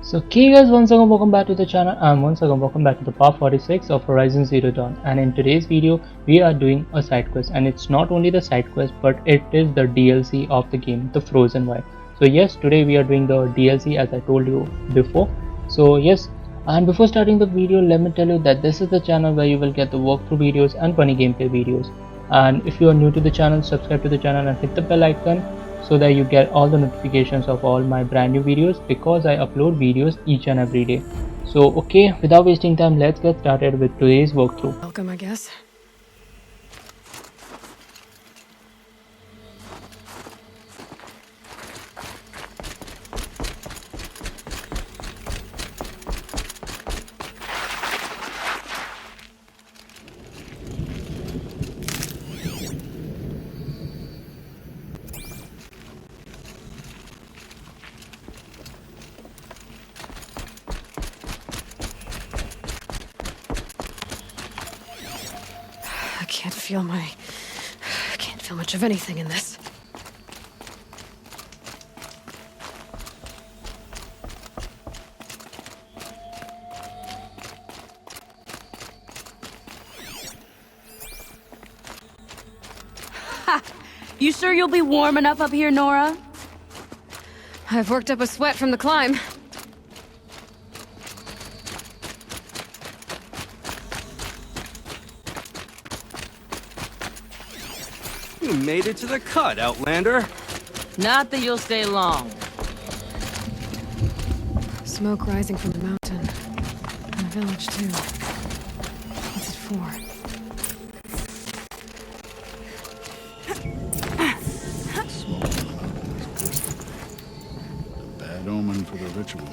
So okay guys, once again welcome back to the channel and once again welcome back to the part 46 of Horizon Zero Dawn, and in today's video we are doing a side quest, and it's not only the side quest but it is the DLC of the game, the Frozen Wild. So yes, today we are doing the DLC as I told you before. So yes, and before starting the video let me tell you that this is the channel where you will get the walkthrough videos and funny gameplay videos. And if you are new to the channel, subscribe to the channel and hit the bell icon so that you get all the notifications of all my brand new videos, because I upload videos each and every day. So okay, without wasting time, let's get started with today's walkthrough. Welcome, I guess. I can't feel much of anything in this. Ha! You sure you'll be warm enough up here, Nora? I've worked up a sweat from the climb. You made it to the cut, Outlander. Not that you'll stay long. Smoke rising from the mountain. And the village, too. What's it for? A bad omen for the ritual.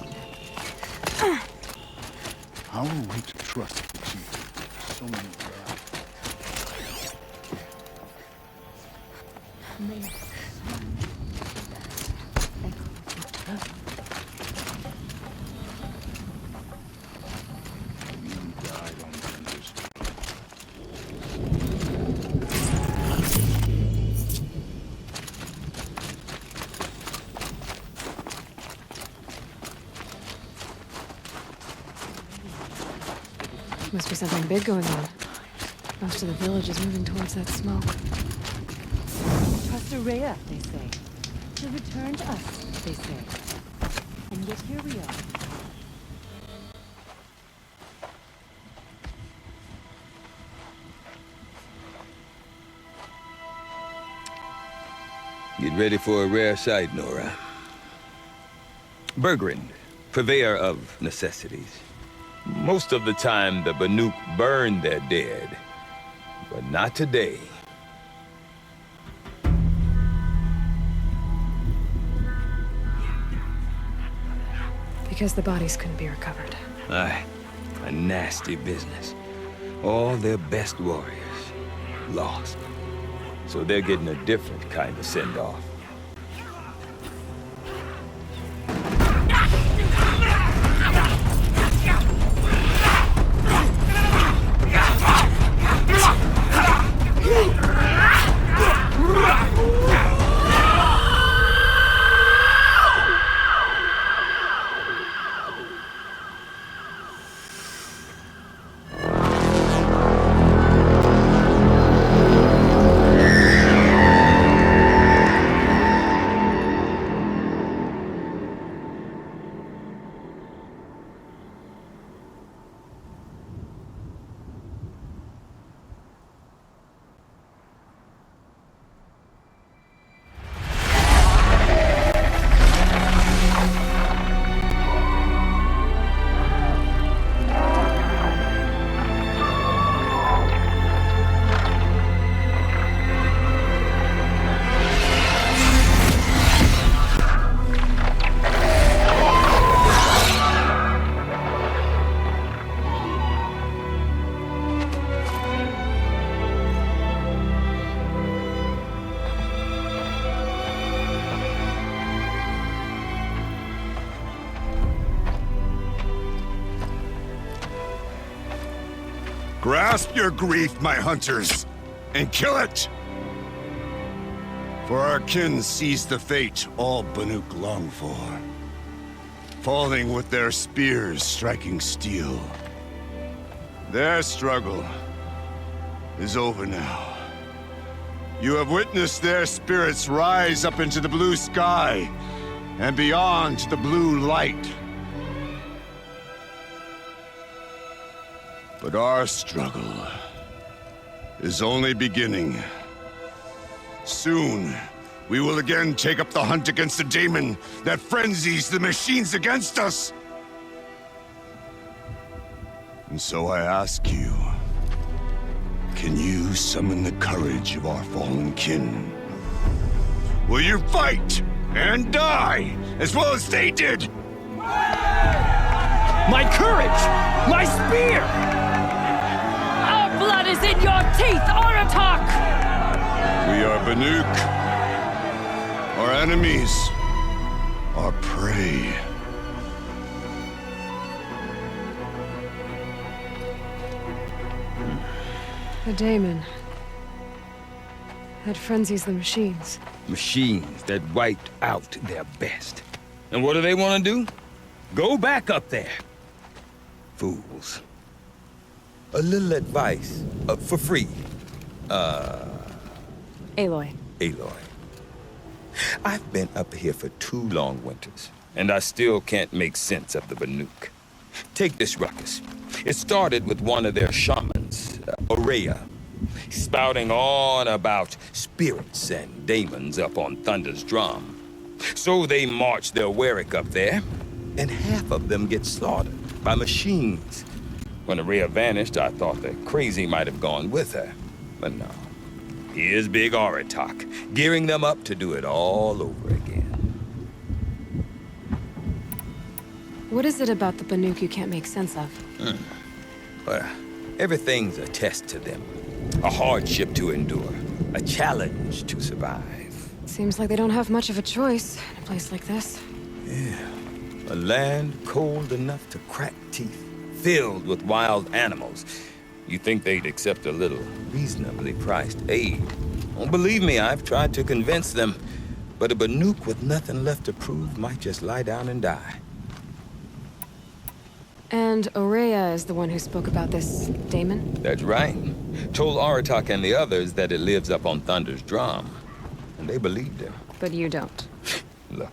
How are we to trust the chief? So many gods. You died on Banuk's. Must be something big going on. Most of the village is moving towards that smoke. Trust Araya, they say. To return to us, they say. And yet here we are. Get ready for a rare sight, Nora. Bergrind, purveyor of necessities. Most of the time, the Banuk burn their dead. But not today. Because the bodies couldn't be recovered. Aye, a nasty business. All their best warriors lost. So they're getting a different kind of send-off. Grasp your grief, my hunters, and kill it! For our kin sees the fate all Banuk long for. falling with their spears striking steel. Their struggle is over now. You have witnessed their spirits rise up into the blue sky and beyond the blue light. But our struggle is only beginning. Soon, we will again take up the hunt against the demon that frenzies the machines against us. And so I ask you, can you summon the courage of our fallen kin? Will you fight and die as well as they did? My courage! My spear! Our blood is in your teeth, Aratak! We are Banuk. Our enemies are prey. The Daemon. That frenzies the machines. Machines that wiped out their best. And what do they want to do? Go back up there. Fools. A little advice, for free. Aloy. Aloy. I've been up here for 2 long winters, and I still can't make sense of the Banuk. Take this ruckus. It started with one of their shamans, Aurea, spouting on about spirits and demons up on Thunder's drum. So they march their Warwick up there, and half of them get slaughtered by machines. When Aurea vanished, I thought the crazy might have gone with her, but no. Here's Big Aratak, gearing them up to do it all over again. What is it about the Banuk you can't make sense of? Well, everything's a test to them. A hardship to endure. A challenge to survive. Seems like they don't have much of a choice in a place like this. Yeah. A land cold enough to crack teeth, filled with wild animals. You think they'd accept a little reasonably priced aid. Oh, believe me, I've tried to convince them. But a Banuk with nothing left to prove might just lie down and die. And Aurea is the one who spoke about this Daemon? That's right. Told Aratak and the others that it lives up on Thunder's drum. And they believed him. But you don't. Look,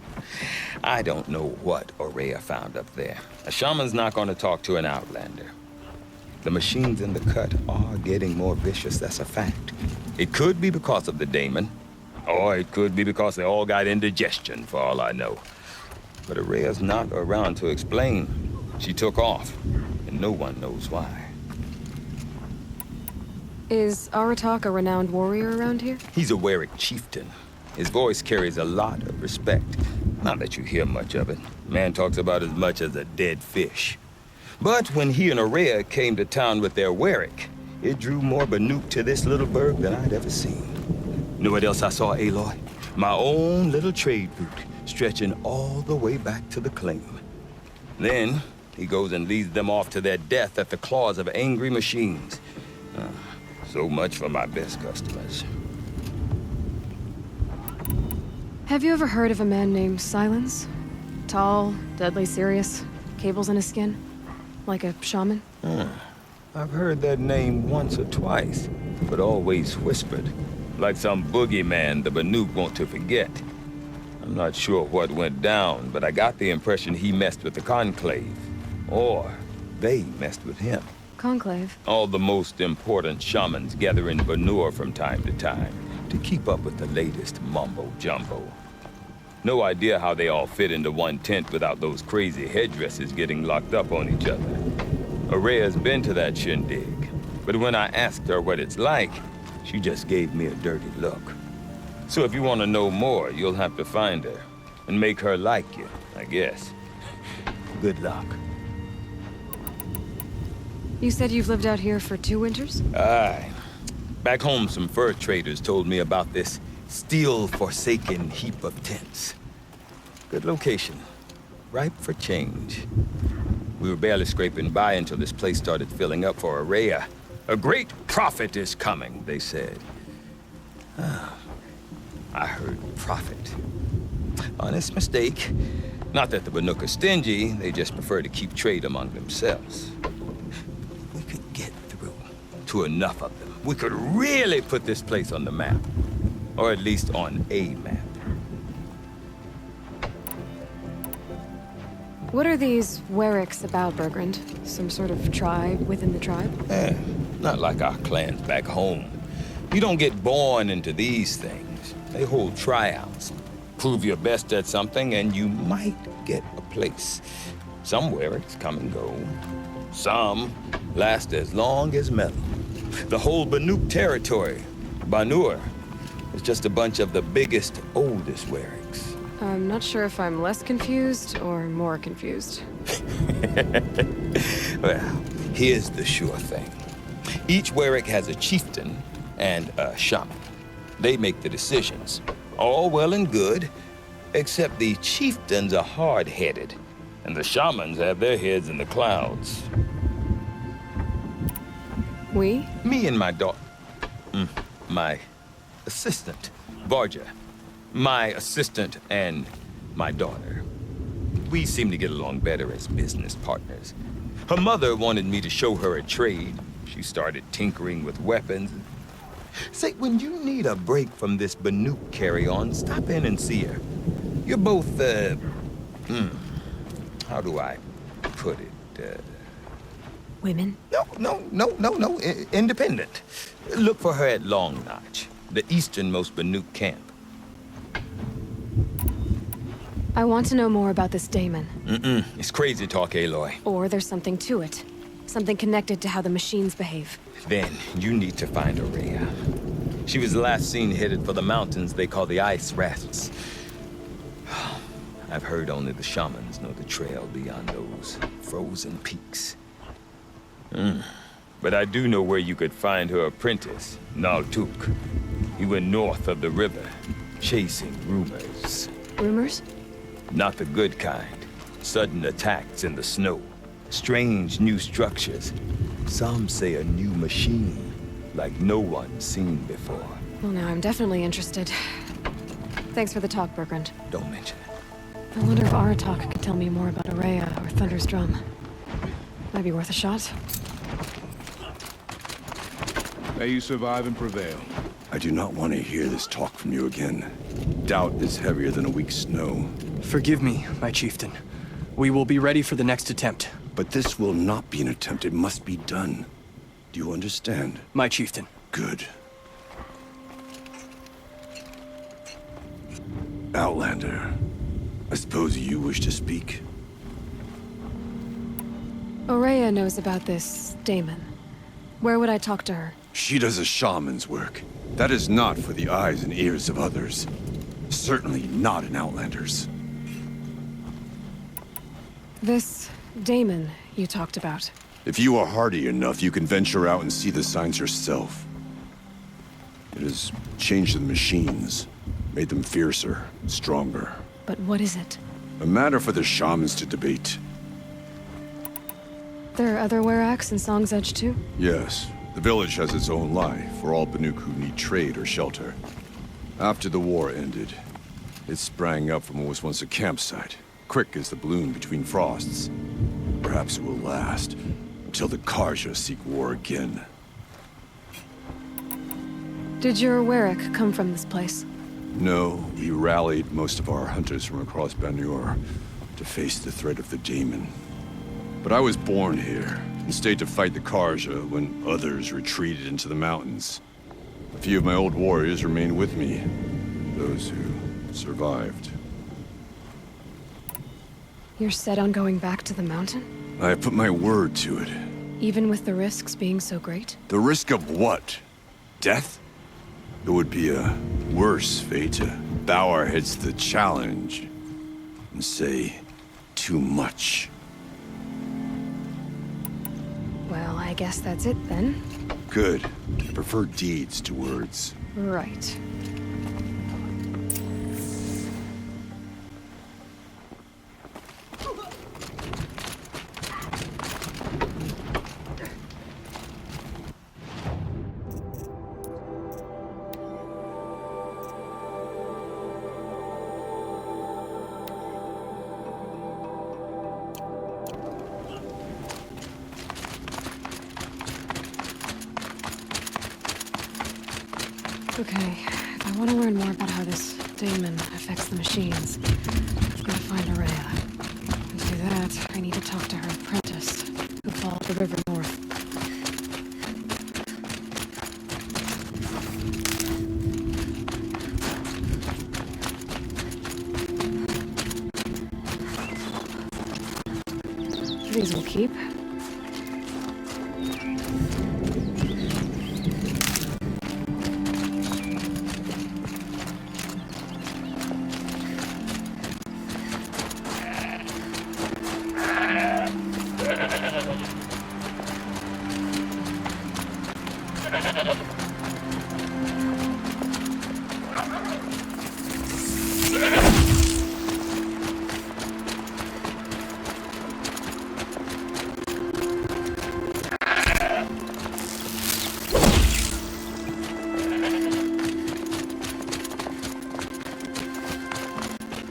I don't know what Aurea found up there. A shaman's not going to talk to an outlander. The machines in the cut are getting more vicious, that's a fact. It could be because of the Daemon, or it could be because they all got indigestion, for all I know. But Aurea's not around to explain. She took off, and no one knows why. Is Aratak a renowned warrior around here? He's a Warwick chieftain. His voice carries a lot of respect. Not that you hear much of it. Man talks about as much as a dead fish. But when he and Aurea came to town with their Warwick, it drew more Banuk to this little burg than I'd ever seen. Know what else I saw, Aloy? My own little trade route, stretching all the way back to the claim. Then, he goes and leads them off to their death at the claws of angry machines. So much for my best customers. Have you ever heard of a man named Silence? Tall, deadly serious, cables in his skin? Like a shaman? I've heard that name once or twice, but always whispered. Like some boogeyman the Banuk want to forget. I'm not sure what went down, but I got the impression he messed with the Conclave. Or they messed with him. Conclave? All the most important shamans gather in Banur from time to time to keep up with the latest mumbo-jumbo. No idea how they all fit into one tent without those crazy headdresses getting locked up on each other. Aurea's been to that shindig, but when I asked her what it's like, she just gave me a dirty look. So if you want to know more, you'll have to find her and make her like you, I guess. Good luck. You said you've lived out here for 2 winters? Aye. Back home, some fur traders told me about this steel-forsaken heap of tents. Good location. Ripe for change. We were barely scraping by until this place started filling up for Aurea. A great prophet is coming, they said. I heard prophet. Honest mistake. Not that the Banuk are stingy, they just prefer to keep trade among themselves. We could get through to enough of them. We could really put this place on the map. Or at least on a map. What are these Wericks about, Bergrand? Some sort of tribe within the tribe? Not like our clans back home. You don't get born into these things. They hold tryouts. Prove your best at something and you might get a place. Some Wericks come and go. Some last as long as metal. The whole Banuk territory, Banur, is just a bunch of the biggest, oldest Wericks. I'm not sure if I'm less confused or more confused. Well, here's the sure thing. Each Werick has a chieftain and a shaman. They make the decisions. All well and good, except the chieftains are hard-headed, and the shamans have their heads in the clouds. We? Me and my daughter... my assistant, Varja. My assistant and my daughter. We seem to get along better as business partners. Her mother wanted me to show her a trade. She started tinkering with weapons. Say, when you need a break from this Banuk carry-on, stop in and see her. You're both, how do I put it? Women? No, independent. Look for her at Long Notch, the easternmost Banuk camp. I want to know more about this Daemon. It's crazy talk, Aloy. Or there's something to it. Something connected to how the machines behave. Then you need to find Araya. She was last seen headed for the mountains they call the Ice Rafts. I've heard only the shamans know the trail beyond those frozen peaks. But I do know where you could find her apprentice, Naltuk. He went north of the river, chasing rumors. Rumors? Not the good kind. Sudden attacks in the snow. Strange new structures. Some say a new machine, like no one's seen before. Well, now I'm definitely interested. Thanks for the talk, Bergrand. Don't mention it. I wonder if Aratak could tell me more about Araya or Thunder's Drum. Might be worth a shot. May you survive and prevail. I do not want to hear this talk from you again. Doubt is heavier than a week's snow. Forgive me, my chieftain. We will be ready for the next attempt. But this will not be an attempt. It must be done. Do you understand? My chieftain. Good. Outlander, I suppose you wish to speak? Araya knows about this Daemon. Where would I talk to her? She does a shaman's work. That is not for the eyes and ears of others. Certainly not an Outlander's. This Daemon you talked about. If you are hardy enough, you can venture out and see the signs yourself. It has changed the machines, made them fiercer, stronger. But what is it? A matter for the shamans to debate. There are other Weraks in Song's Edge too? Yes, the village has its own life for all Banuk who need trade or shelter. After the war ended, it sprang up from what was once a campsite, quick as the bloom between frosts. Perhaps it will last until the Karja seek war again. Did your Werik come from this place? No, we rallied most of our hunters from across Banur to face the threat of the Daemon. But I was born here and stayed to fight the Karja when others retreated into the mountains. A few of my old warriors remained with me, those who survived. You're set on going back to the mountain? I have put my word to it. Even with the risks being so great? The risk of what? Death? It would be a worse fate to bow our heads to the challenge and say too much. Well, I guess that's it then. Good. I prefer deeds to words. Right. Okay, if I want to learn more about how this daemon affects the machines, I've got to find Araya. And to do that, I need to talk to her apprentice, who followed the river north. These will keep.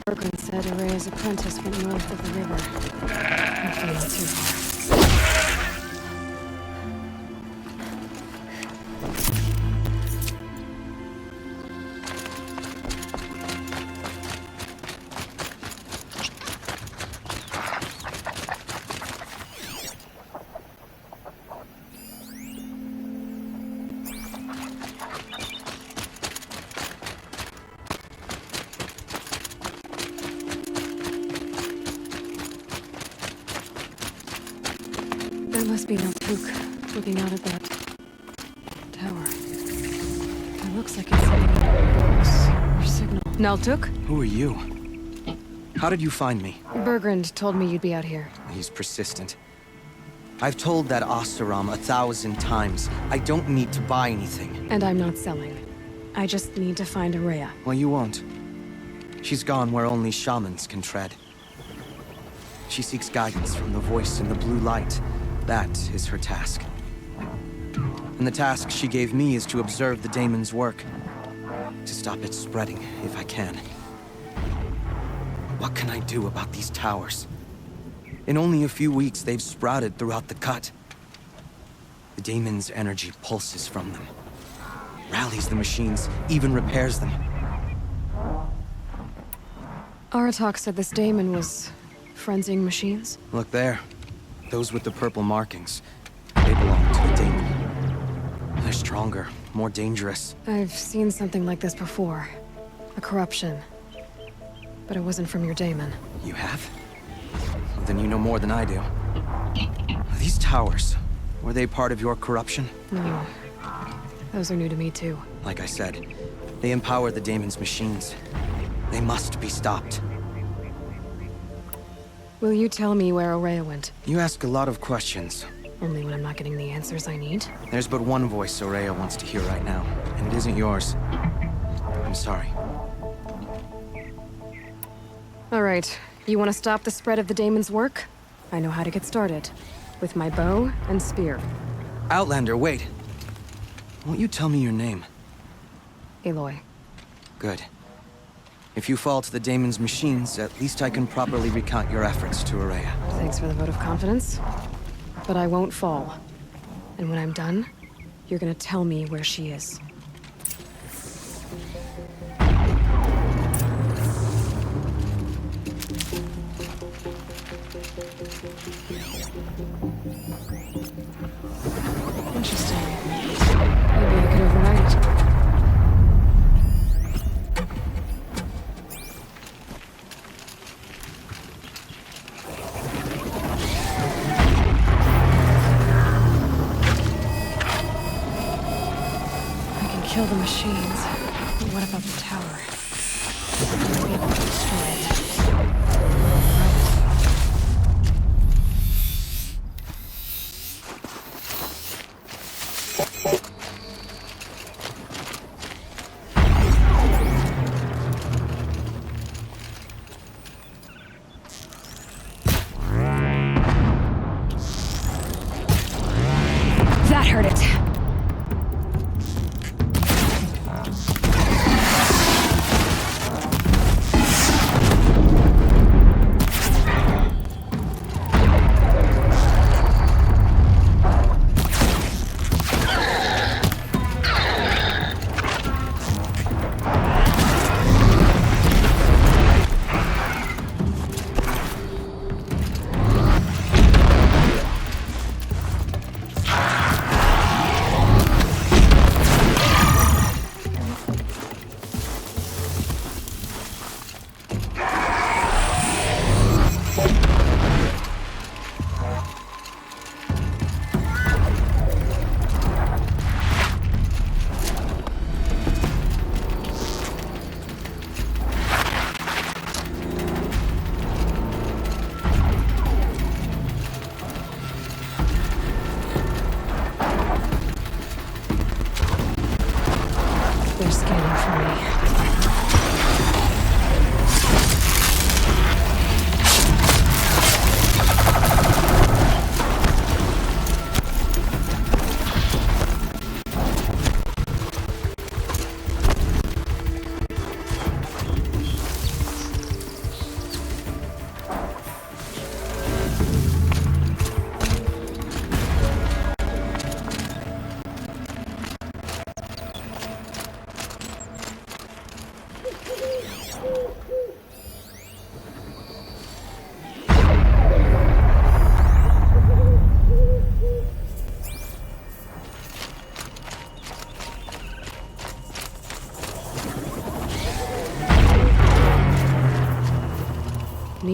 Bergren said Araya's apprentice went north of the river. Hopefully not too far. That must be Naltuk, looking out at that tower. It looks like it's sending a pulse or signal. Naltuk? Who are you? How did you find me? Bergrand told me you'd be out here. He's persistent. I've told that Oseram 1,000 times. I don't need to buy anything. And I'm not selling. I just need to find Araya. Well, you won't. She's gone where only shamans can tread. She seeks guidance from the voice in the blue light. That is her task. And the task she gave me is to observe the daemon's work. To stop it spreading, if I can. What can I do about these towers? In only a few weeks, they've sprouted throughout the cut. The daemon's energy pulses from them. Rallies the machines, even repairs them. Aratak said this daemon was frenzying machines. Look there. Those with the purple markings. They belong to the daemon. They're stronger, more dangerous. I've seen something like this before. A corruption. But it wasn't from your daemon. You have? Well, then you know more than I do. These towers, were they part of your corruption? No. Those are new to me too. Like I said, they empower the daemon's machines. They must be stopped. Will you tell me where Araya went? You ask a lot of questions. Only when I'm not getting the answers I need. There's but one voice Araya wants to hear right now, and it isn't yours. I'm sorry. All right. You want to stop the spread of the daemon's work? I know how to get started. With my bow and spear. Outlander, wait. Won't you tell me your name? Aloy. Good. If you fall to the daemon's machines, at least I can properly recount your efforts to Araya. Thanks for the vote of confidence. But I won't fall. And when I'm done, you're gonna tell me where she is. Interesting. Maybe I could override it. Kill the machines. But what about the tower? I'll be able to destroy it. That hurt it.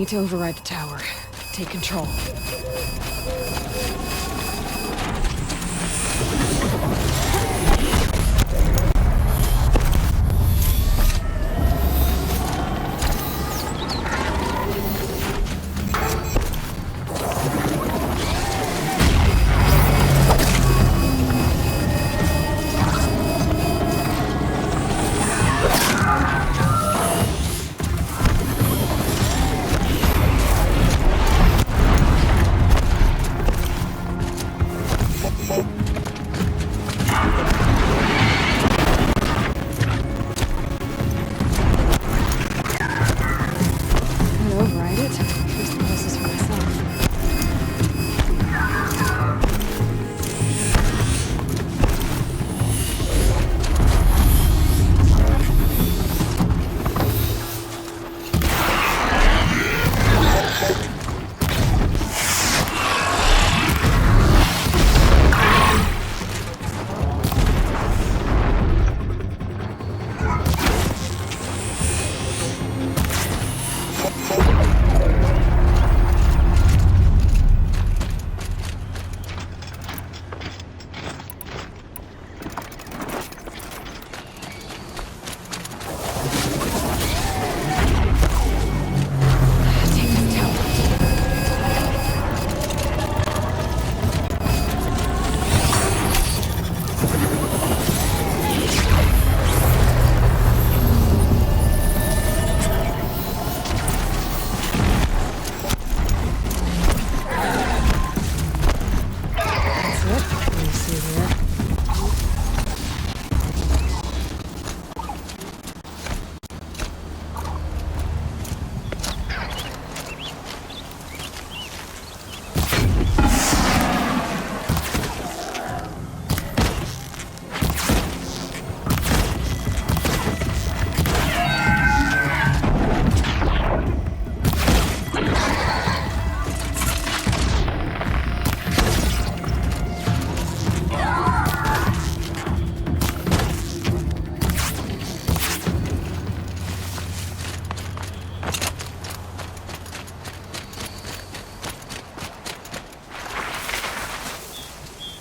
need to override the tower. Take control. Override it. Choose the closest for myself. Take this tower. That's it. Let me see here.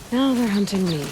Now they're hunting me.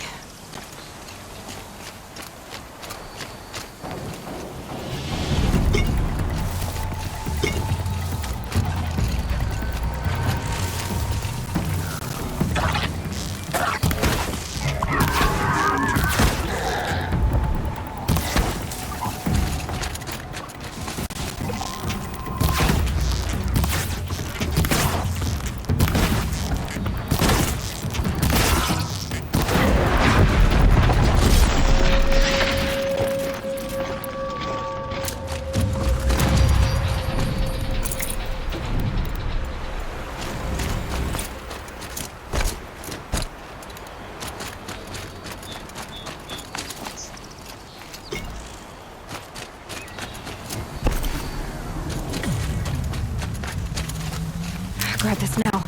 Grab this now.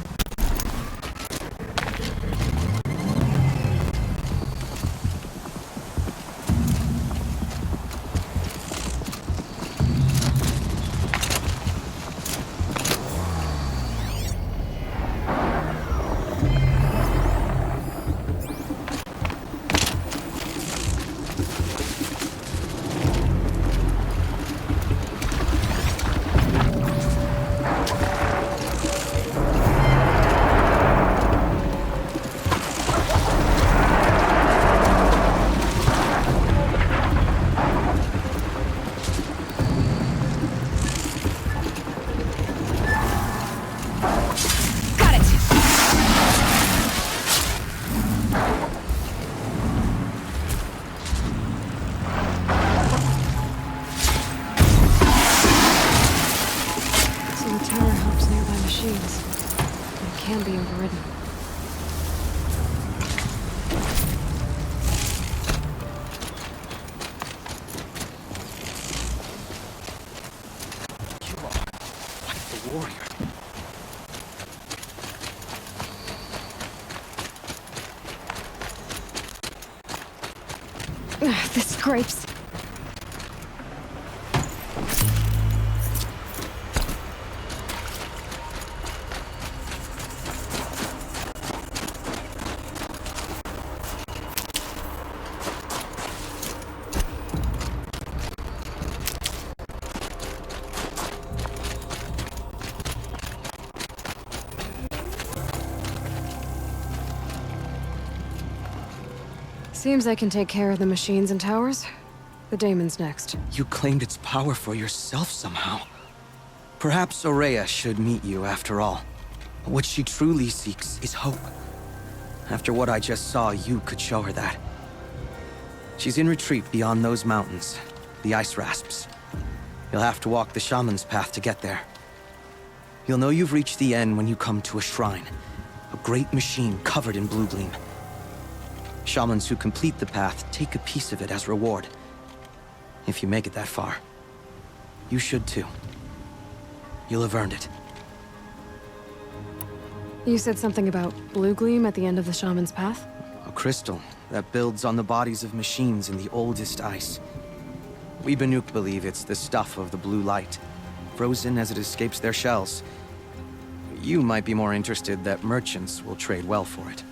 Can be overridden. You are quite the warrior. The scrapes. Seems I can take care of the machines and towers. The Daemons next. You claimed its power for yourself somehow. Perhaps Aurea should meet you after all. What she truly seeks is hope. After what I just saw, you could show her that. She's in retreat beyond those mountains, the ice rasps. You'll have to walk the Shaman's path to get there. You'll know you've reached the end when you come to a shrine. A great machine covered in blue gleam. Shamans who complete the path take a piece of it as reward. If you make it that far, you should too. You'll have earned it. You said something about blue gleam at the end of the Shaman's path? A crystal that builds on the bodies of machines in the oldest ice. We Banuk believe it's the stuff of the blue light, frozen as it escapes their shells. You might be more interested that merchants will trade well for it.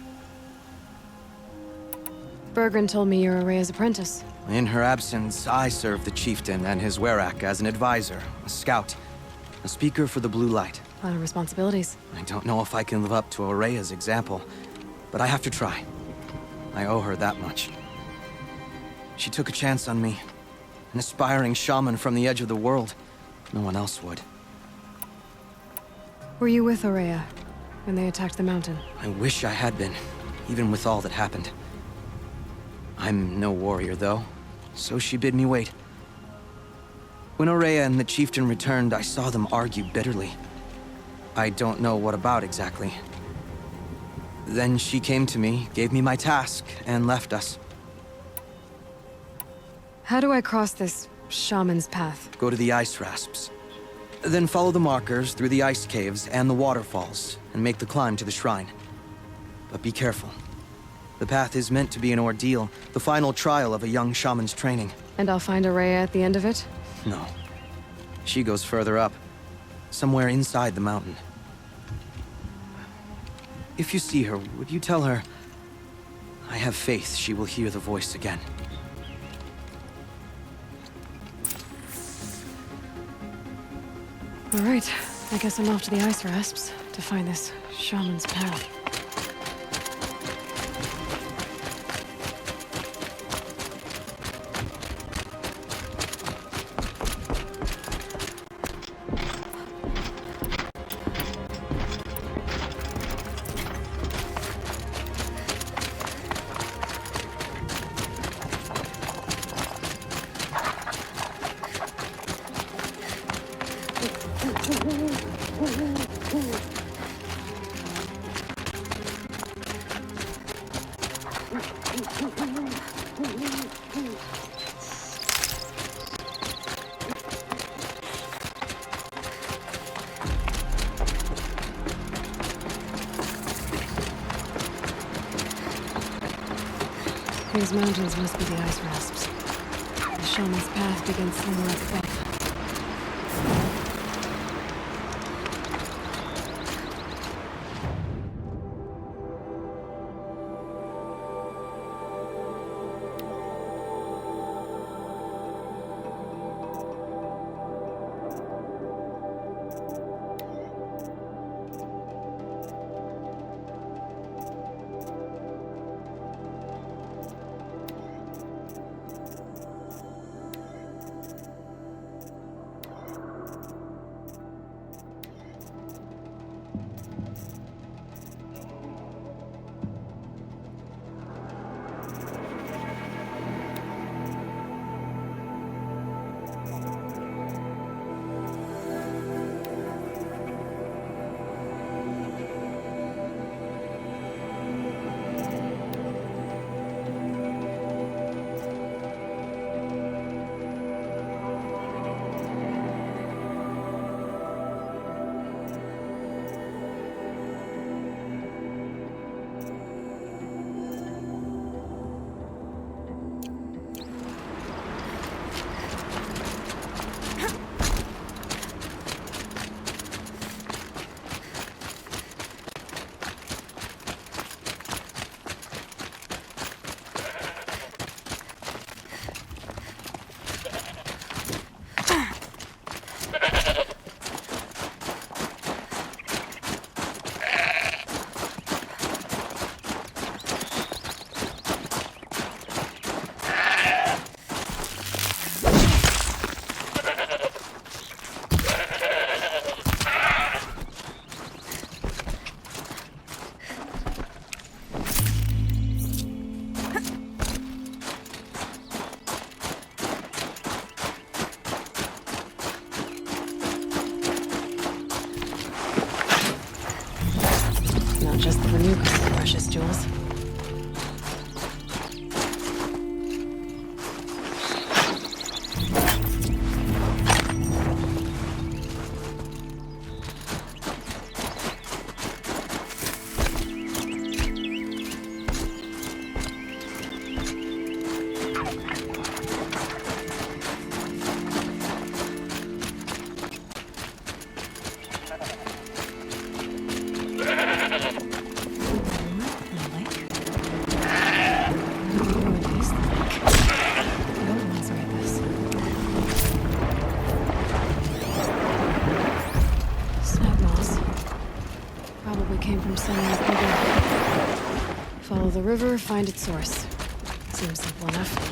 Bergren told me you're Aurea's apprentice. In her absence, I serve the chieftain and his werak as an advisor, a scout, a speaker for the blue light. A lot of responsibilities. I don't know if I can live up to Aurea's example, but I have to try. I owe her that much. She took a chance on me. An aspiring shaman from the edge of the world. No one else would. Were you with Aurea when they attacked the mountain? I wish I had been, even with all that happened. I'm no warrior, though, so she bid me wait. When Aurea and the chieftain returned, I saw them argue bitterly. I don't know what about exactly. Then she came to me, gave me my task, and left us. How do I cross this shaman's path? Go to the ice rasps. Then follow the markers through the ice caves and the waterfalls, and make the climb to the shrine. But be careful. The path is meant to be an ordeal, the final trial of a young shaman's training. And I'll find Aurea at the end of it? No. She goes further up, somewhere inside the mountain. If you see her, would you tell her, I have faith she will hear the voice again. All right, I guess I'm off to the ice rasps to find this shaman's path. These mountains must be the ice rasps. The shaman's path begins somewhere up above. Not just the Banuk, precious jewels. Follow the river, find its source. Seems simple enough.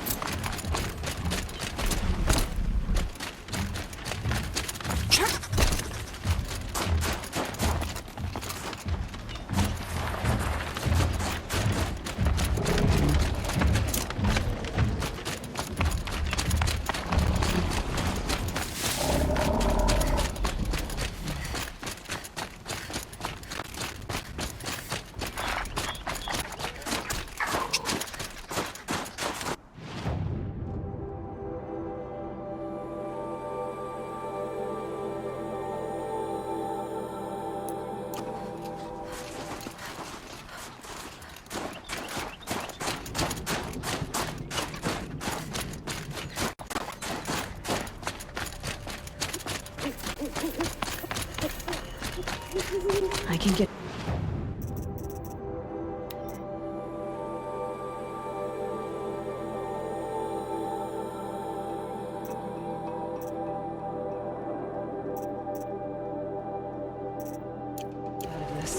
I can get... out of this.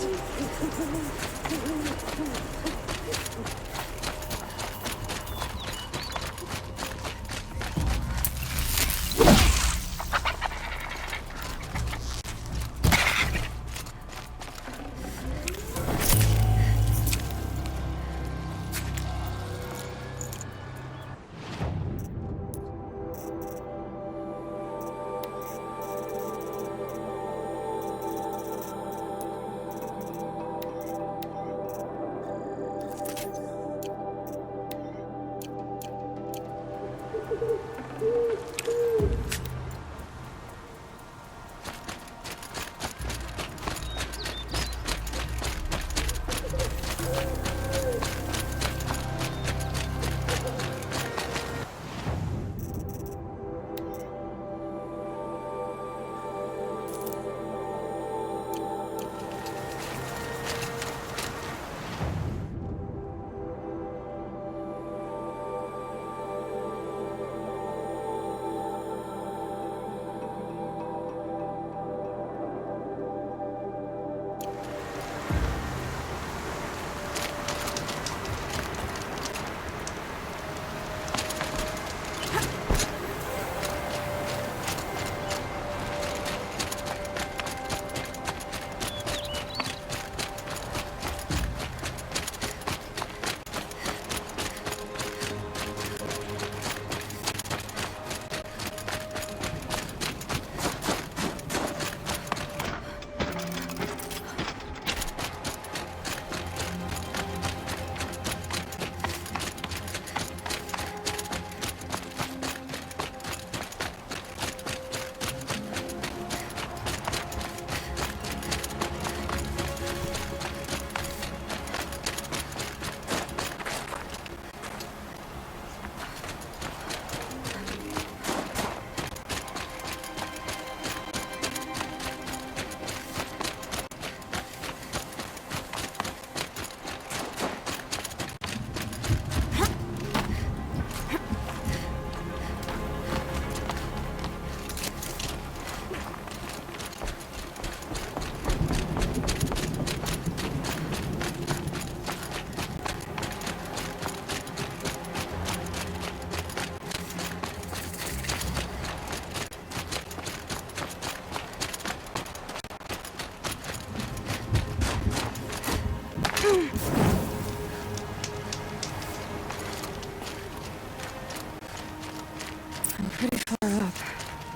I'm pretty far up.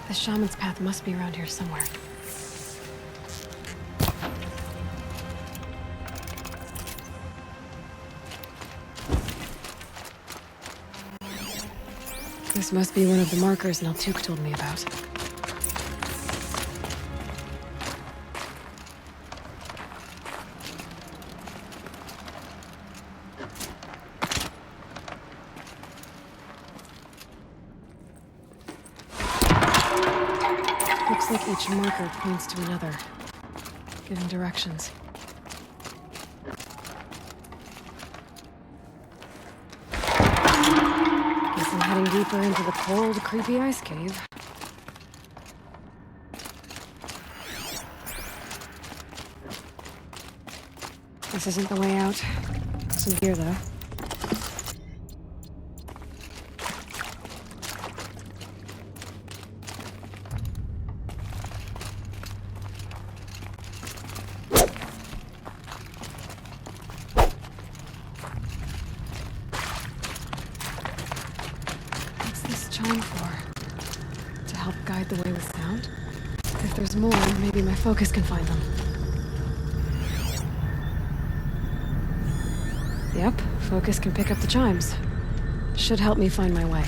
The shaman's path must be around here somewhere. This must be one of the markers Naltuk told me about. Looks like each marker points to another, giving directions. Guess I'm heading deeper into the cold, creepy ice cave. This isn't the way out. Some gear, though. What's this chime for? To help guide the way with sound? If there's more, maybe my focus can find them. Yep, focus can pick up the chimes. Should help me find my way.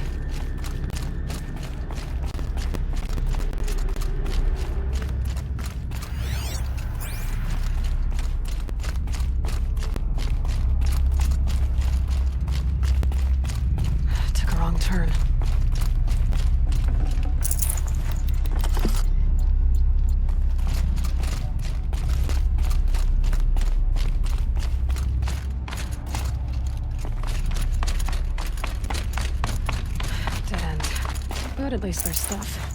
Took a wrong turn. Dead end. But at least there's stuff.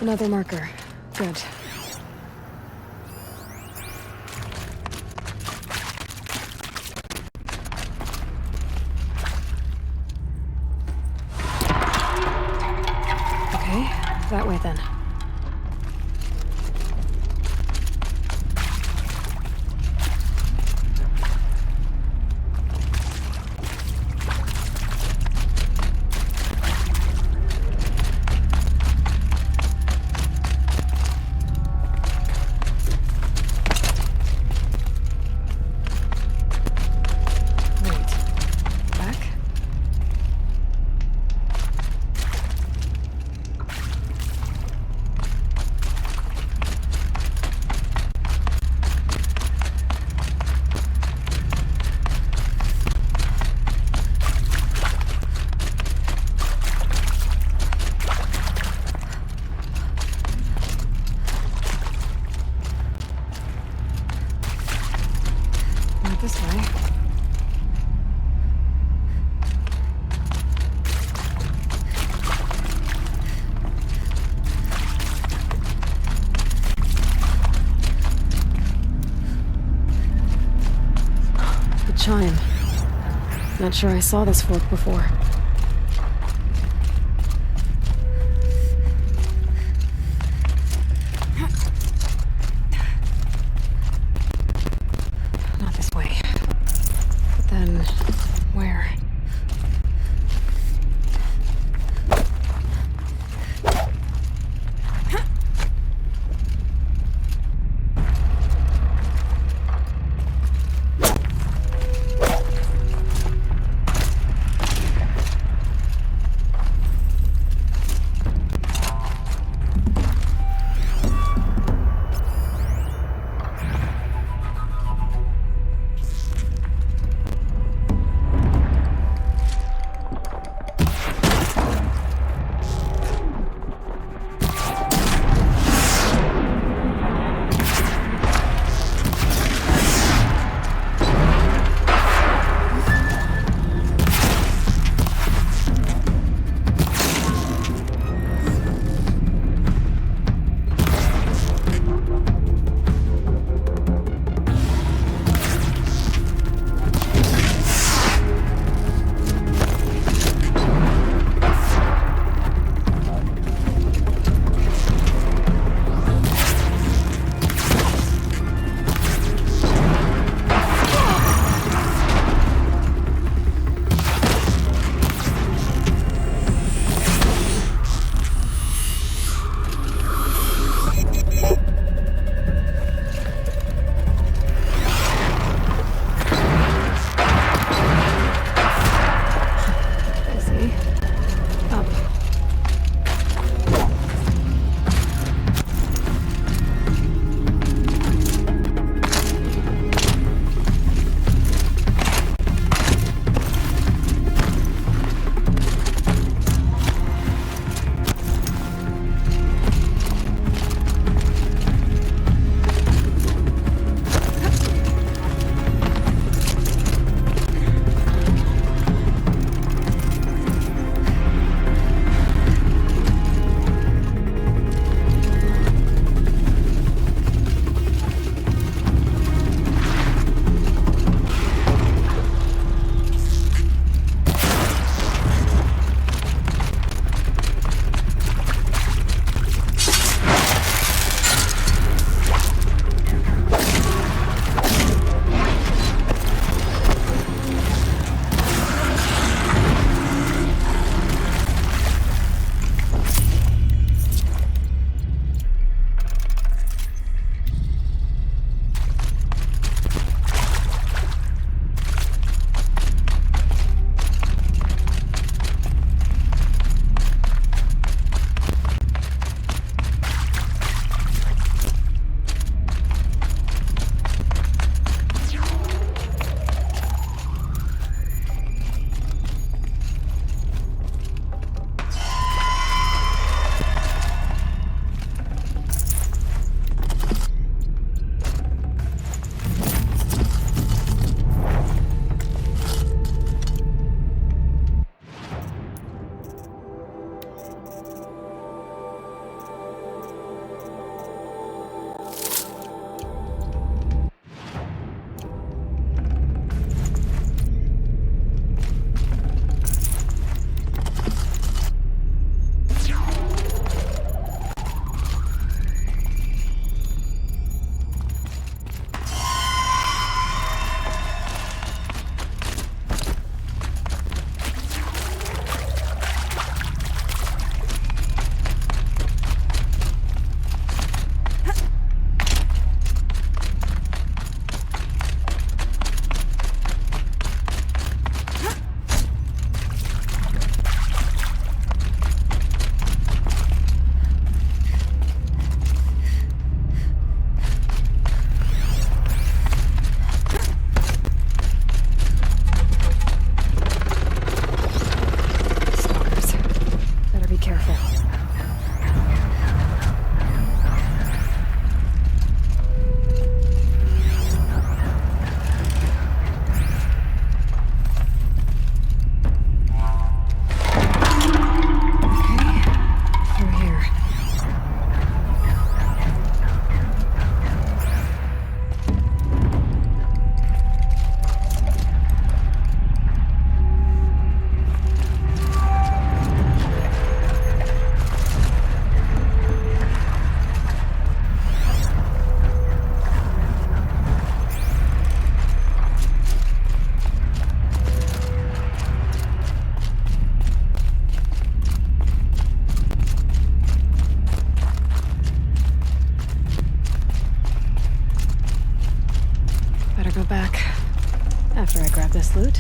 Another marker. Good. Okay, that way then. This way. The chime. Not sure I saw this fork before. Not this way. grab this loot.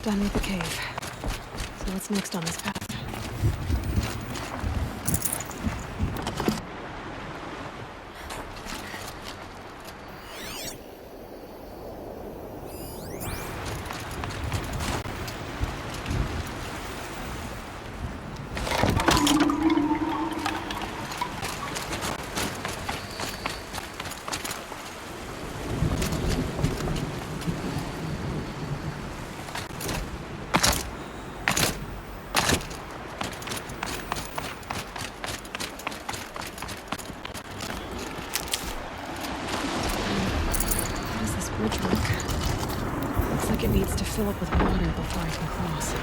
done with the cave. So what's next on this path? How does this bridge work? Looks like it needs to fill up with water before I can cross.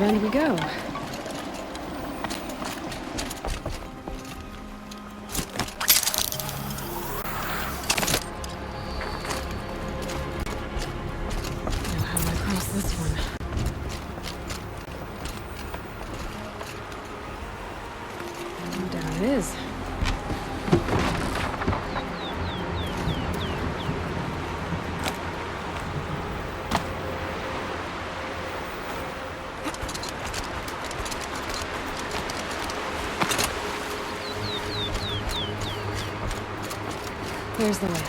There we go. Now how do I cross this one? Down it is. There's the way up.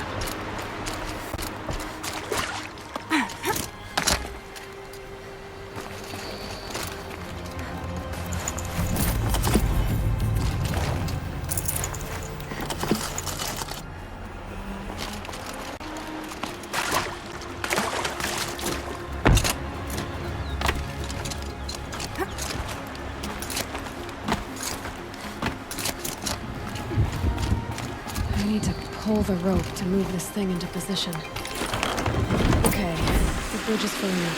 I need to pull the rope to move this thing into position. Okay, the bridge is filling up.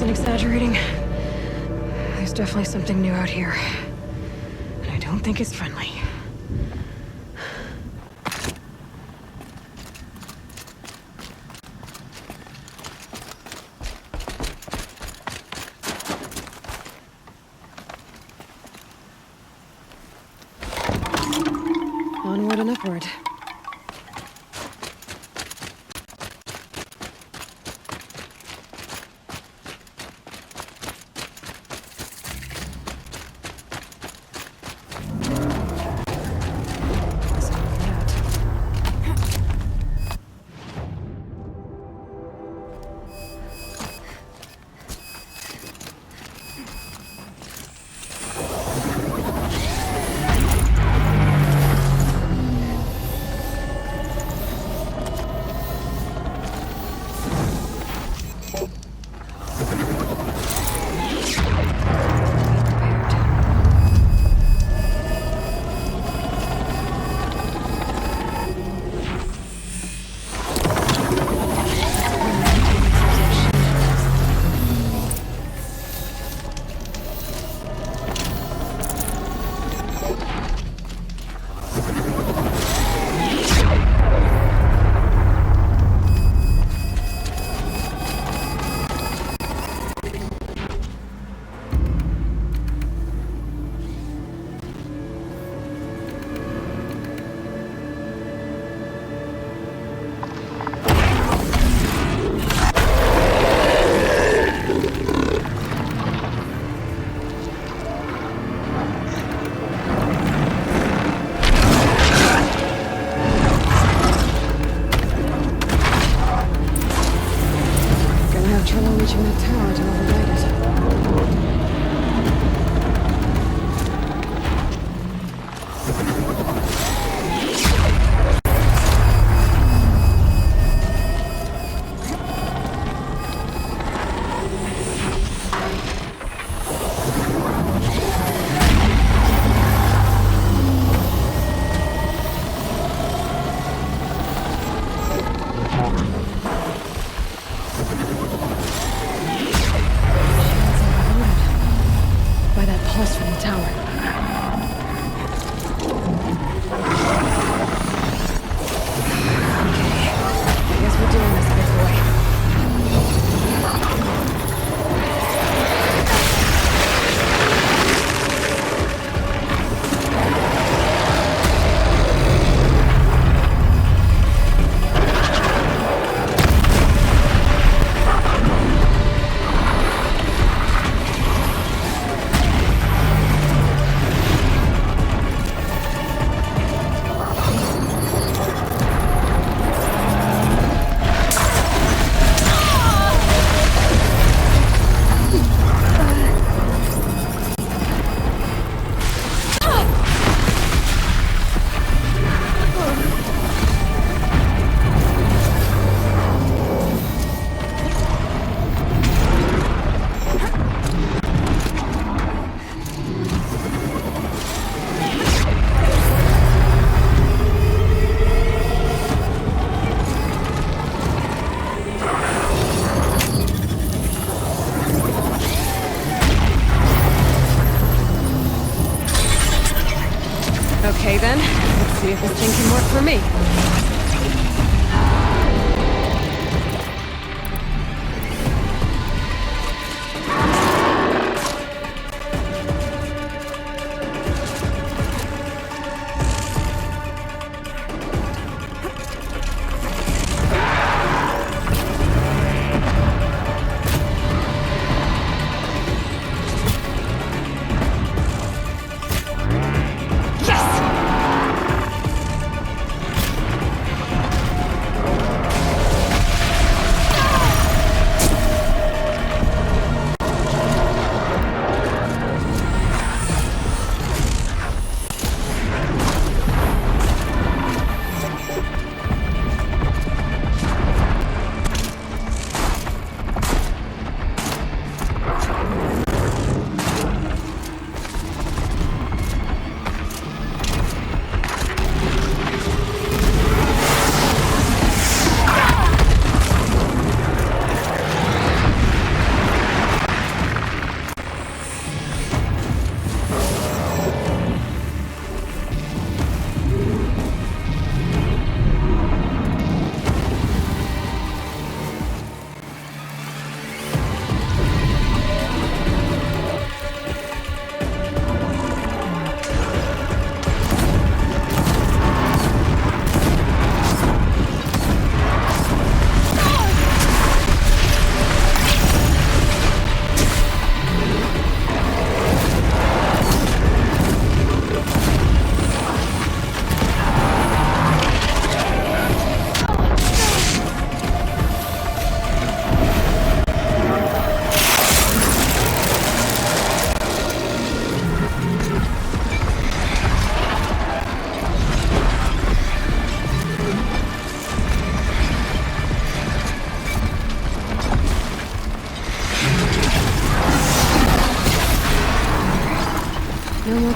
wasn't exaggerating. There's definitely something new out here. And I don't think it's friendly. Onward and upward. Reaching that tower to override it. By that pulse from the tower. Okay, I guess we're doing this, big boy. Okay then, let's see if this thing can work for me.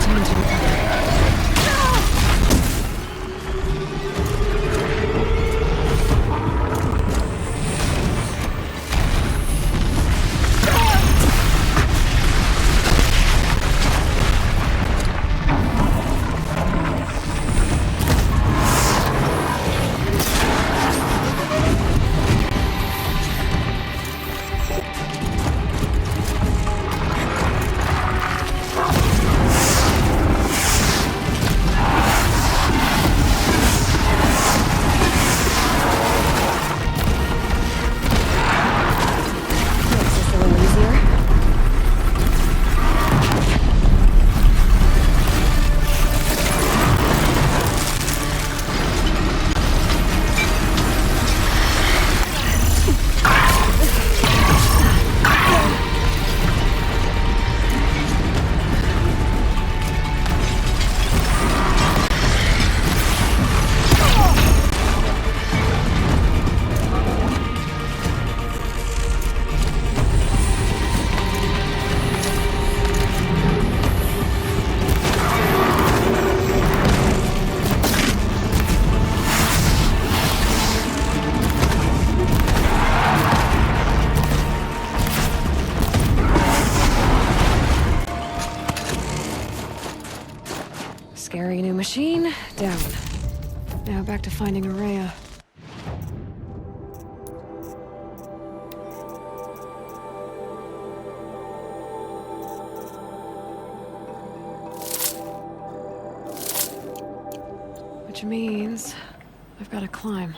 time to recover. Makes this a little easier. Scary new machine, down. Now back to finding Araya. Which means I've got to climb.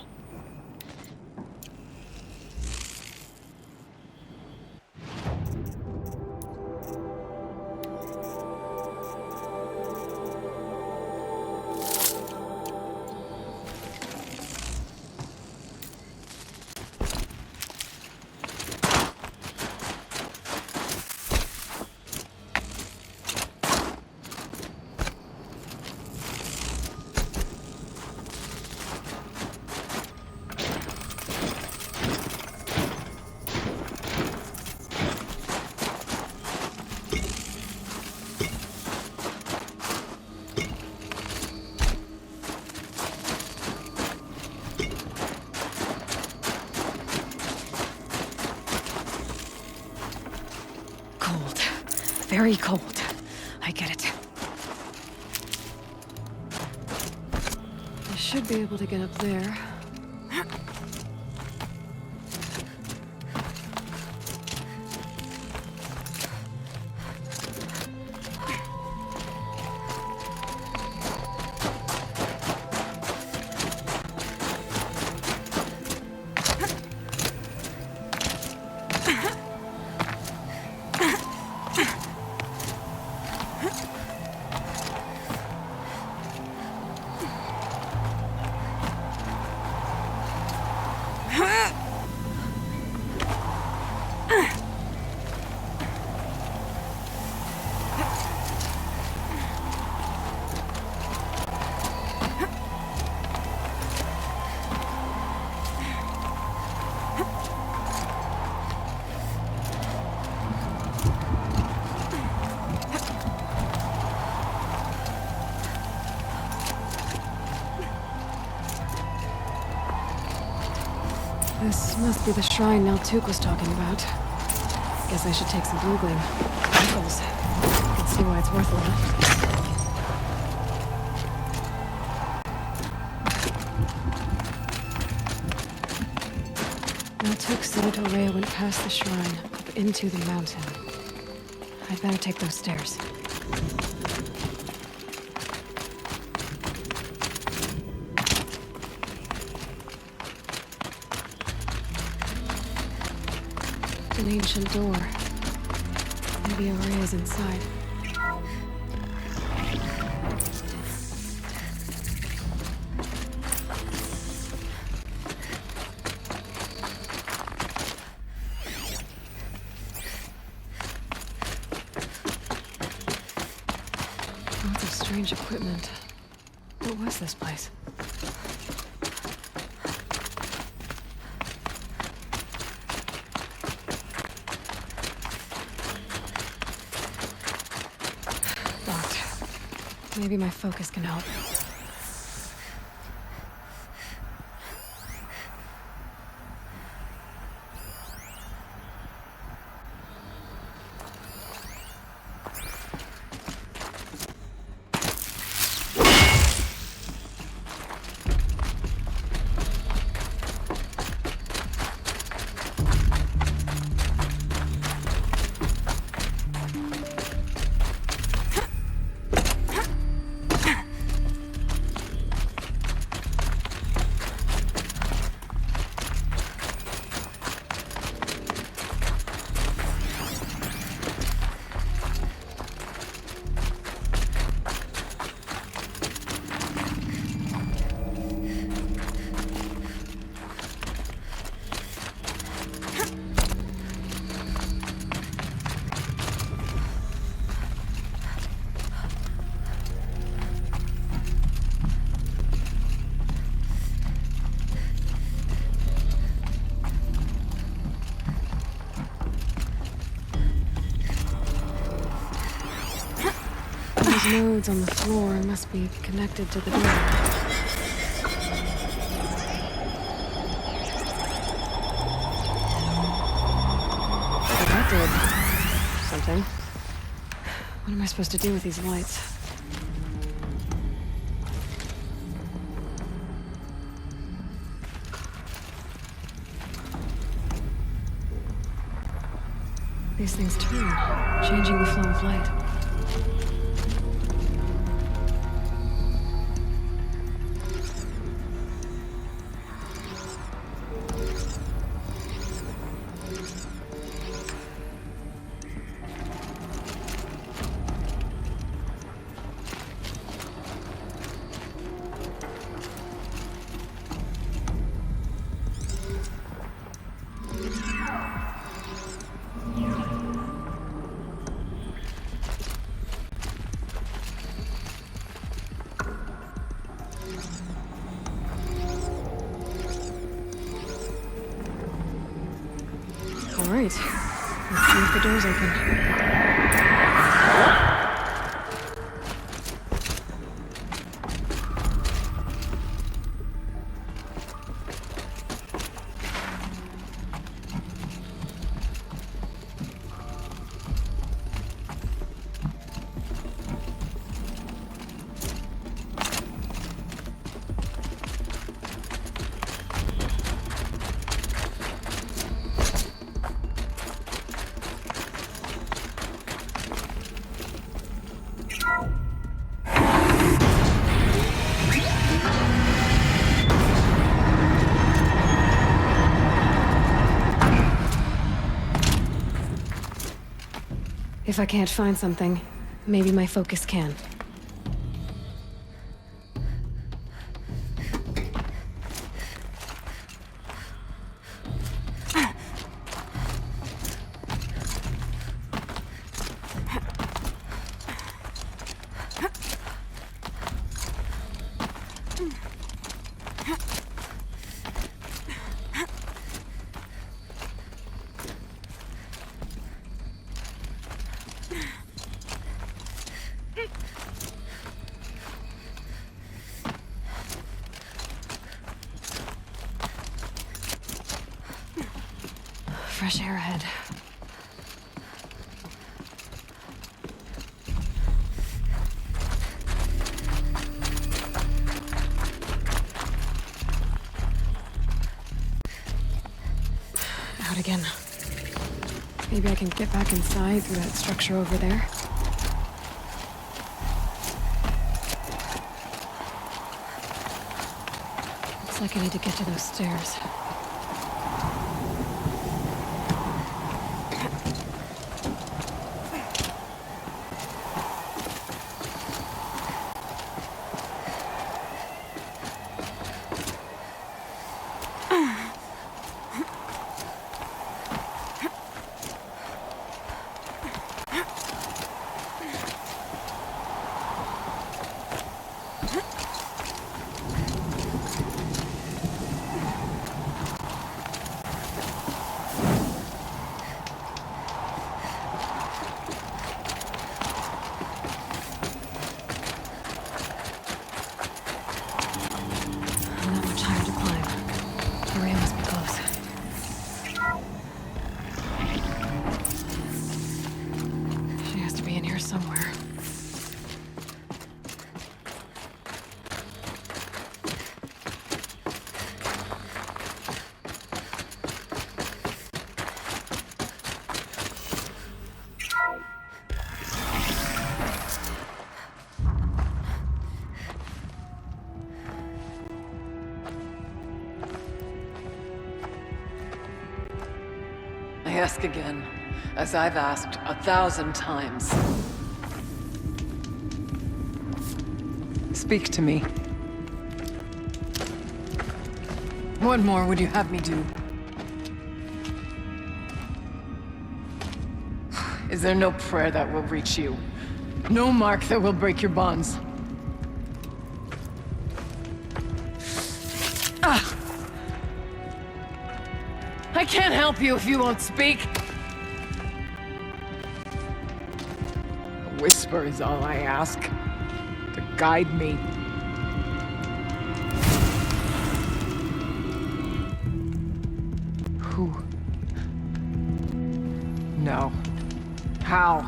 Cold. Very cold. I get it. I should be able to get up there. This must be the shrine Naltuk was talking about. Guess I should take some blue gleam. Pickles. I can see why it's worth a lot. Naltuk said Araya went past the shrine, up into the mountain. I'd better take those stairs. An ancient door. Maybe Araya's inside. Lots of strange equipment. What was this place? Locked. Maybe my focus can help. Those nodes on the floor must be connected to the door. That did something. What am I supposed to do with these lights? These things turn, changing the flow of light. All right, let's see if the door's open. If I can't find something, maybe my focus can. Fresh air ahead. Out again. Maybe I can get back inside through that structure over there. Looks like I need to get to those stairs. I ask again, as I've asked 1,000 times. Speak to me. What more would you have me do? Is there no prayer that will reach you? No mark that will break your bonds? Ah! I can't help you if you won't speak. A whisper is all I ask. To guide me. Who? No. How?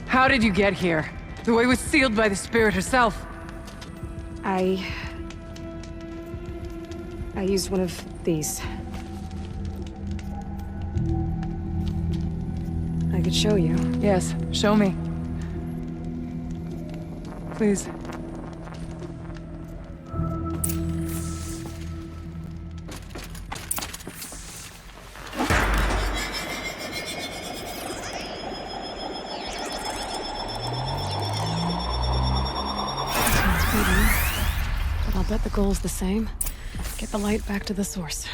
How did you get here? The way was sealed by the spirit herself. I used one of these. I could show you. Yes, show me. Please. But I'll bet the goal's the same. Get the light back to the source.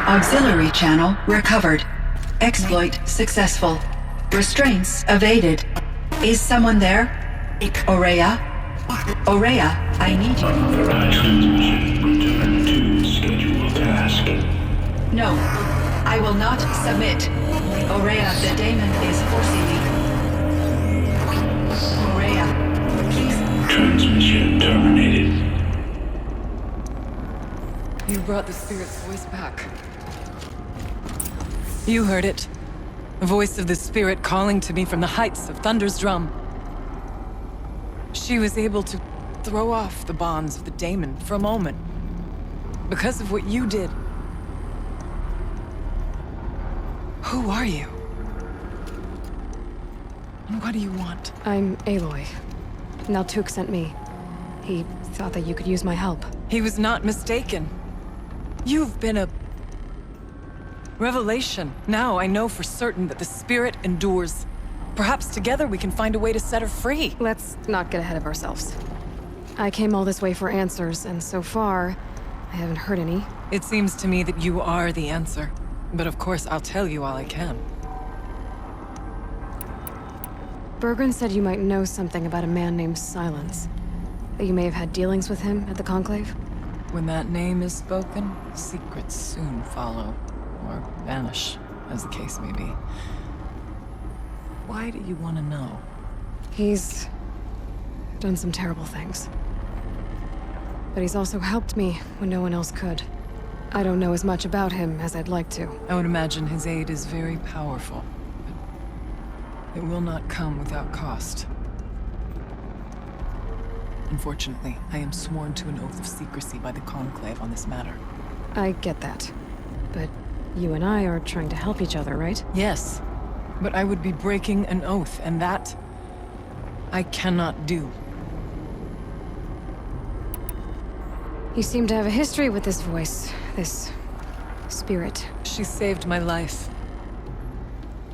Auxiliary channel recovered. Exploit successful. Restraints evaded. Is someone there? Aurea? Aurea, I need you. Transmission. Return to scheduled task. No, I will not submit. Aurea, the Daemon is forcing me. Aurea, please. Transmission terminated. You brought the spirit's voice back. You heard it. The voice of the spirit calling to me from the heights of Thunder's drum. She was able to throw off the bonds of the Daemon for a moment. Because of what you did. Who are you? And what do you want? I'm Aloy. Naltuk sent me. He thought that you could use my help. He was not mistaken. You've been a revelation. Now I know for certain that the spirit endures. Perhaps together we can find a way to set her free. Let's not get ahead of ourselves. I came all this way for answers, and so far, I haven't heard any. It seems to me that you are the answer. But of course, I'll tell you all I can. Bergren said you might know something about a man named Silence. That you may have had dealings with him at the Conclave? When that name is spoken, secrets soon follow. Or vanish, as the case may be. Why do you want to know? He's done some terrible things. But he's also helped me when no one else could. I don't know as much about him as I'd like to. I would imagine his aid is very powerful. But it will not come without cost. Unfortunately, I am sworn to an oath of secrecy by the Conclave on this matter. I get that. But you and I are trying to help each other, right? Yes. But I would be breaking an oath, and that I cannot do. You seem to have a history with this voice, this spirit. She saved my life.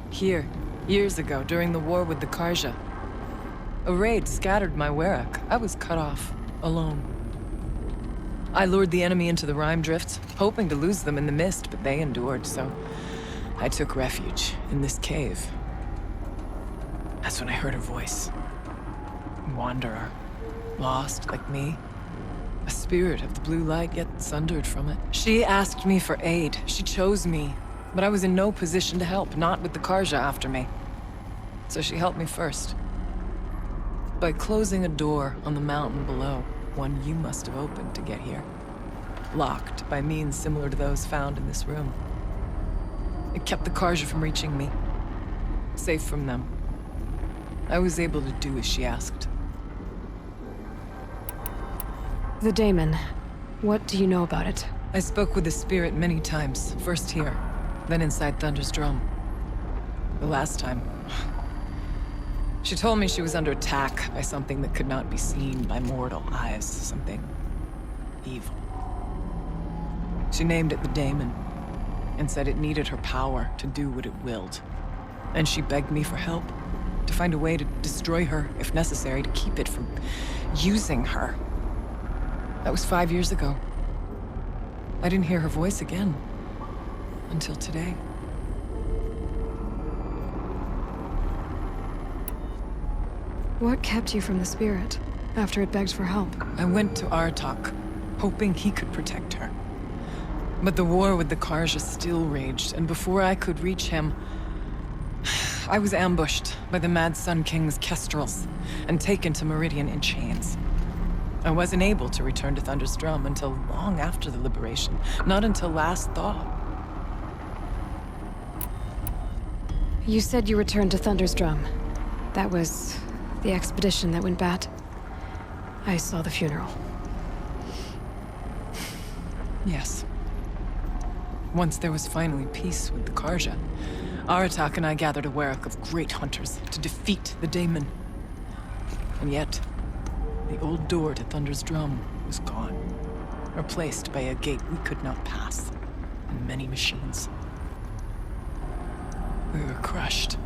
Here, years ago, during the war with the Karja. A raid scattered my Werak. I was cut off, alone. I lured the enemy into the Rime Drift, hoping to lose them in the mist, but they endured, so I took refuge in this cave. That's when I heard her voice. A wanderer. Lost, like me. A spirit of the blue light, yet sundered from it. She asked me for aid. She chose me. But I was in no position to help, not with the Karja after me. So she helped me first. By closing a door on the mountain below, one you must have opened to get here. Locked by means similar to those found in this room. It kept the Karja from reaching me. Safe from them. I was able to do as she asked. The Daemon. What do you know about it? I spoke with the spirit many times. First here, then inside Thunder's drum. The last time... She told me she was under attack by something that could not be seen by mortal eyes. Something... evil. She named it the Daemon, and said it needed her power to do what it willed. And she begged me for help, to find a way to destroy her, if necessary, to keep it from using her. That was 5 years ago. I didn't hear her voice again. Until today. What kept you from the spirit, after it begged for help? I went to Artok, hoping he could protect her. But the war with the Karja still raged, and before I could reach him, I was ambushed by the Mad Sun King's kestrels, and taken to Meridian in chains. I wasn't able to return to Thunder's drum until long after the liberation, not until last thaw. You said you returned to Thunder's drum. That was the expedition that went bad. I saw the funeral. Yes. Once there was finally peace with the Karja, Aratak and I gathered a Werak of great hunters to defeat the Daemon. And yet, the old door to Thunder's drum was gone, replaced by a gate we could not pass, and many machines. We were crushed.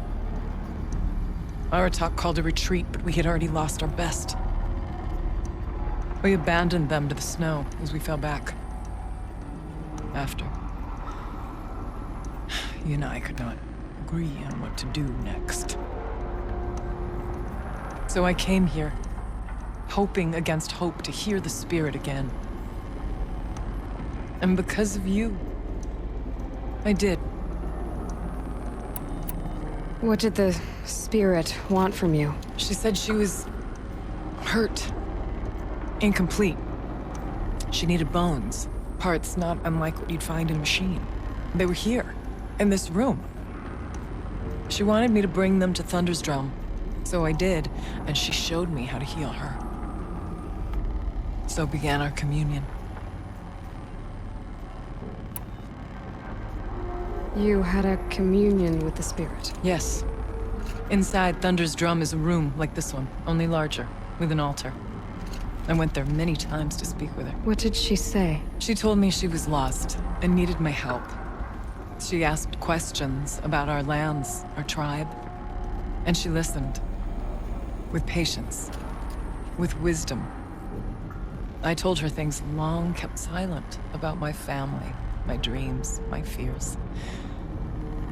Aratak called a retreat, but we had already lost our best. We abandoned them to the snow as we fell back. After, he and I could not agree on what to do next. So I came here, hoping against hope to hear the spirit again. And because of you, I did. What did the spirit want from you? She said she was hurt, incomplete. She needed bones, parts not unlike what you'd find in a machine. They were here, in this room. She wanted me to bring them to Thunder's Drum, so I did, and she showed me how to heal her. So began our communion. You had a communion with the spirit? Yes. Inside Thunder's Drum is a room like this one, only larger, with an altar. I went there many times to speak with her. What did she say? She told me she was lost and needed my help. She asked questions about our lands, our tribe, and she listened. With patience, with wisdom. I told her things long kept silent about my family, my dreams, my fears.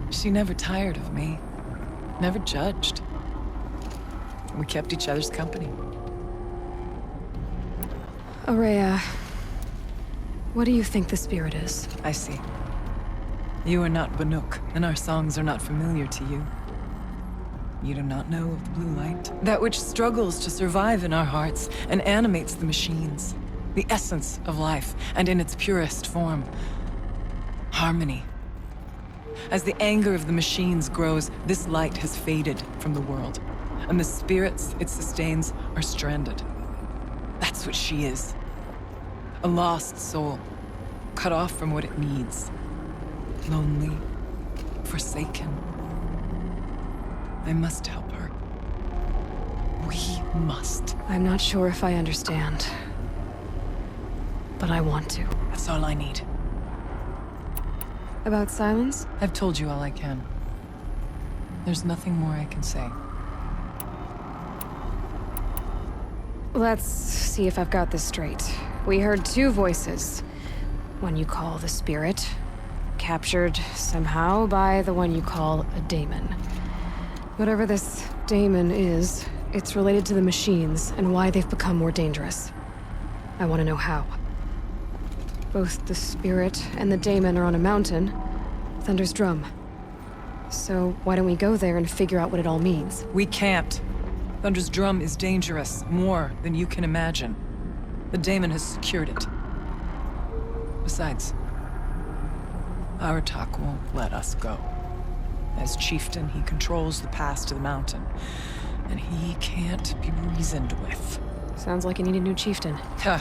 She never tired of me, never judged. We kept each other's company. Aurea, what do you think the spirit is? I see. You are not Banuk, and our songs are not familiar to you. You do not know of the blue light? That which struggles to survive in our hearts and animates the machines. The essence of life, and in its purest form. Harmony. As the anger of the machines grows, this light has faded from the world, and the spirits it sustains are stranded. That's what she is. A lost soul, cut off from what it needs. Lonely, forsaken. I must help her. We must. I'm not sure if I understand, but I want to. That's all I need. About silence? I've told you all I can. There's nothing more I can say. Let's see if I've got this straight. We heard two voices. One you call the spirit, captured somehow by the one you call a daemon. Whatever this daemon is, it's related to the machines and why they've become more dangerous. I want to know how. Both the spirit and the daemon are on a mountain, Thunder's Drum. So why don't we go there and figure out what it all means? We can't. Thunder's Drum is dangerous, more than you can imagine. The daemon has secured it. Besides, Aratak won't let us go. As chieftain, he controls the pass to the mountain, and he can't be reasoned with. Sounds like you need a new chieftain. Huh.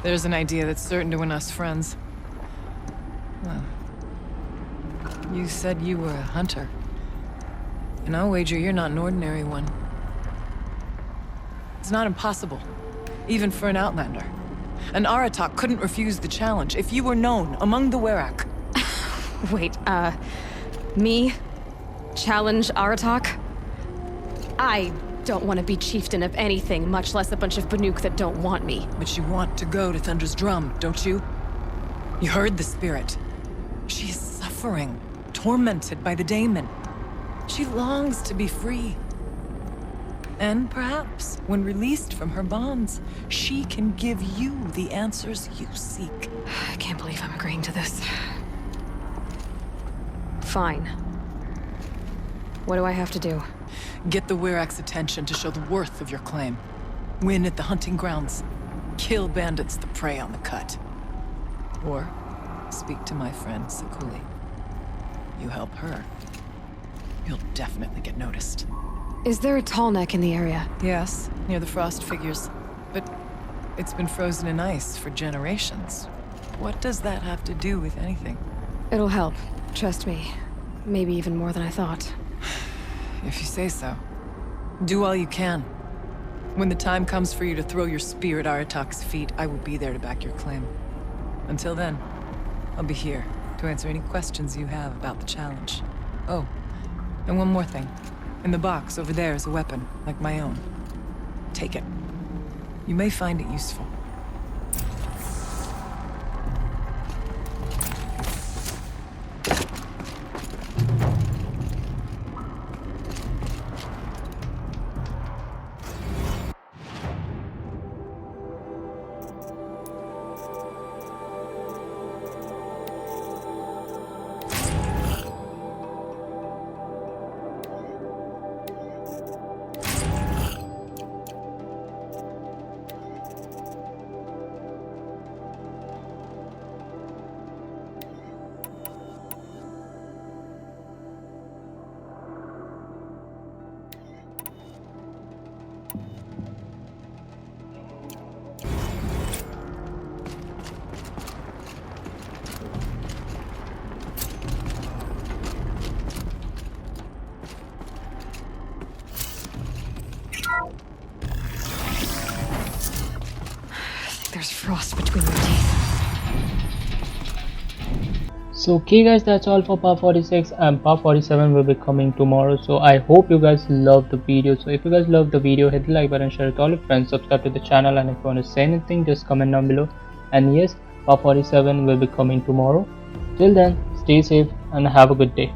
There's an idea that's certain to win us friends. Well, you said you were a hunter. And I'll wager you're not an ordinary one. It's not impossible, even for an outlander. And Aratak couldn't refuse the challenge if you were known among the Werak. Wait, me? Challenge Aratak? I don't want to be chieftain of anything, much less a bunch of Banuk that don't want me. But you want to go to Thunder's Drum, don't you? You heard the spirit. She is suffering, tormented by the daemon. She longs to be free. And perhaps, when released from her bonds, she can give you the answers you seek. I can't believe I'm agreeing to this. Fine. What do I have to do? Get the Werak's attention to show the worth of your claim. Win at the hunting grounds. Kill bandits that prey on the cut. Or speak to my friend Sakuli. You help her, you'll definitely get noticed. Is there a tall neck in the area? Yes, near the frost figures. But it's been frozen in ice for generations. What does that have to do with anything? It'll help. Trust me. Maybe even more than I thought. If you say so. Do all you can. When the time comes for you to throw your spear at Aratak's feet, I will be there to back your claim. Until then, I'll be here to answer any questions you have about the challenge. Oh, and one more thing. In the box over there is a weapon, like my own. Take it. You may find it useful. between your teeth. So okay guys, that's all for part 46, and part 47 will be coming tomorrow. So I hope you guys love the video. So if you guys love the video, hit the like button, share it with all your friends, subscribe to the channel, and if you want to say anything, just comment down below. And yes, part 47 will be coming tomorrow. Till then, stay safe and have a good day.